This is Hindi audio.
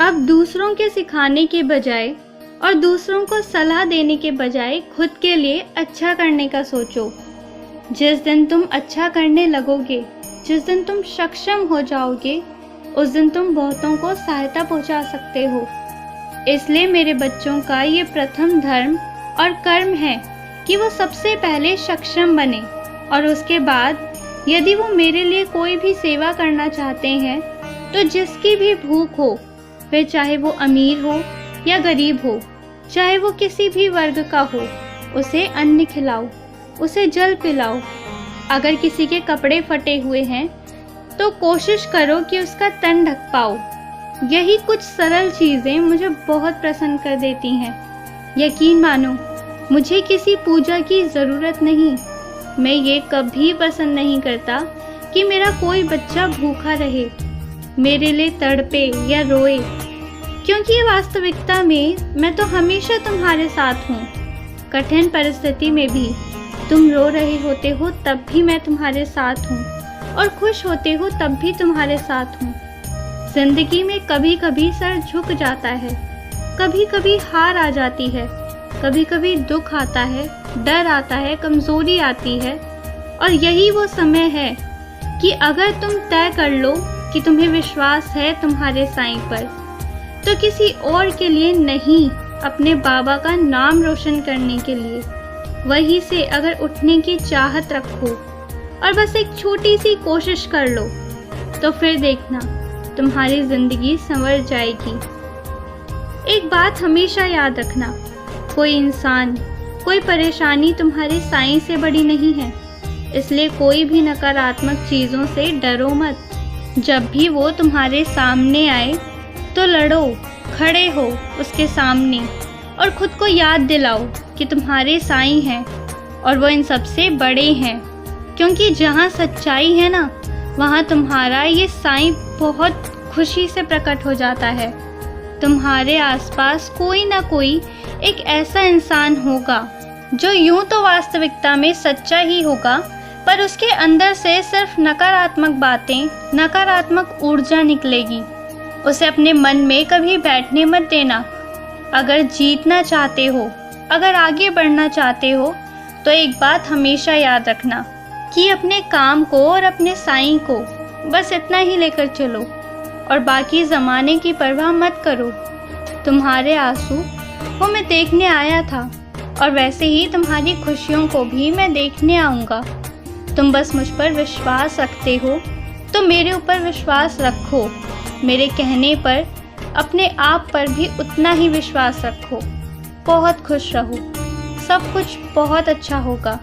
अब दूसरों के सिखाने के बजाय और दूसरों को सलाह देने के बजाय खुद के लिए अच्छा करने का सोचो। जिस दिन तुम अच्छा करने लगोगे, जिस दिन तुम सक्षम हो जाओगे, उस दिन तुम बहुतों को सहायता पहुंचा सकते हो। इसलिए मेरे बच्चों का ये प्रथम धर्म और कर्म है कि वो सबसे पहले सक्षम बने, और उसके बाद यदि वो मेरे लिए कोई भी सेवा करना चाहते हैं तो जिसकी भी भूख हो, फिर चाहे वो अमीर हो या गरीब हो, चाहे वो किसी भी वर्ग का हो, उसे अन्न खिलाओ, उसे जल पिलाओ। अगर किसी के कपड़े फटे हुए हैं तो कोशिश करो कि उसका तन ढक पाओ। यही कुछ सरल चीज़ें मुझे बहुत प्रसन्न कर देती हैं। यकीन मानो, मुझे किसी पूजा की ज़रूरत नहीं। मैं ये कभी पसंद नहीं करता कि मेरा कोई बच्चा भूखा रहे, मेरे लिए तड़पे या रोए, क्योंकि वास्तविकता में मैं तो हमेशा तुम्हारे साथ हूँ। कठिन परिस्थिति में भी तुम रो रहे होते हो तब भी मैं तुम्हारे साथ हूँ, और खुश होते हो तब भी तुम्हारे साथ हूँ। जिंदगी में कभी कभी सर झुक जाता है, कभी कभी हार आ जाती है, कभी कभी दुख आता है, डर आता है, कमजोरी आती है, और यही वो समय है कि अगर तुम तय कर लो कि तुम्हें विश्वास है तुम्हारे साईं पर, तो किसी और के लिए नहीं, अपने बाबा का नाम रोशन करने के लिए वहीं से अगर उठने की चाहत रखो और बस एक छोटी सी कोशिश कर लो, तो फिर देखना तुम्हारी जिंदगी संवर जाएगी। एक बात हमेशा याद रखना, कोई इंसान, कोई परेशानी तुम्हारे साईं से बड़ी नहीं है। इसलिए कोई भी नकारात्मक चीज़ों से डरो मत। जब भी वो तुम्हारे सामने आए तो लड़ो, खड़े हो उसके सामने, और खुद को याद दिलाओ कि तुम्हारे साईं हैं और वो इन सबसे बड़े हैं। क्योंकि जहाँ सच्चाई है ना, वहाँ तुम्हारा ये साईं बहुत खुशी से प्रकट हो जाता है। तुम्हारे आसपास कोई ना कोई एक ऐसा इंसान होगा जो यूं तो वास्तविकता में सच्चा ही होगा, पर उसके अंदर से सिर्फ नकारात्मक बातें, नकारात्मक ऊर्जा निकलेगी। उसे अपने मन में कभी बैठने मत देना। अगर जीतना चाहते हो, अगर आगे बढ़ना चाहते हो, तो एक बात हमेशा याद रखना कि अपने काम को और अपने साईं को बस इतना ही लेकर चलो, और बाकी ज़माने की परवाह मत करो। तुम्हारे आंसू वो मैं देखने आया था, और वैसे ही तुम्हारी खुशियों को भी मैं देखने आऊँगा। तुम बस मुझ पर विश्वास रखते हो तो मेरे ऊपर विश्वास रखो। मेरे कहने पर अपने आप पर भी उतना ही विश्वास रखो। बहुत खुश रहो, सब कुछ बहुत अच्छा होगा।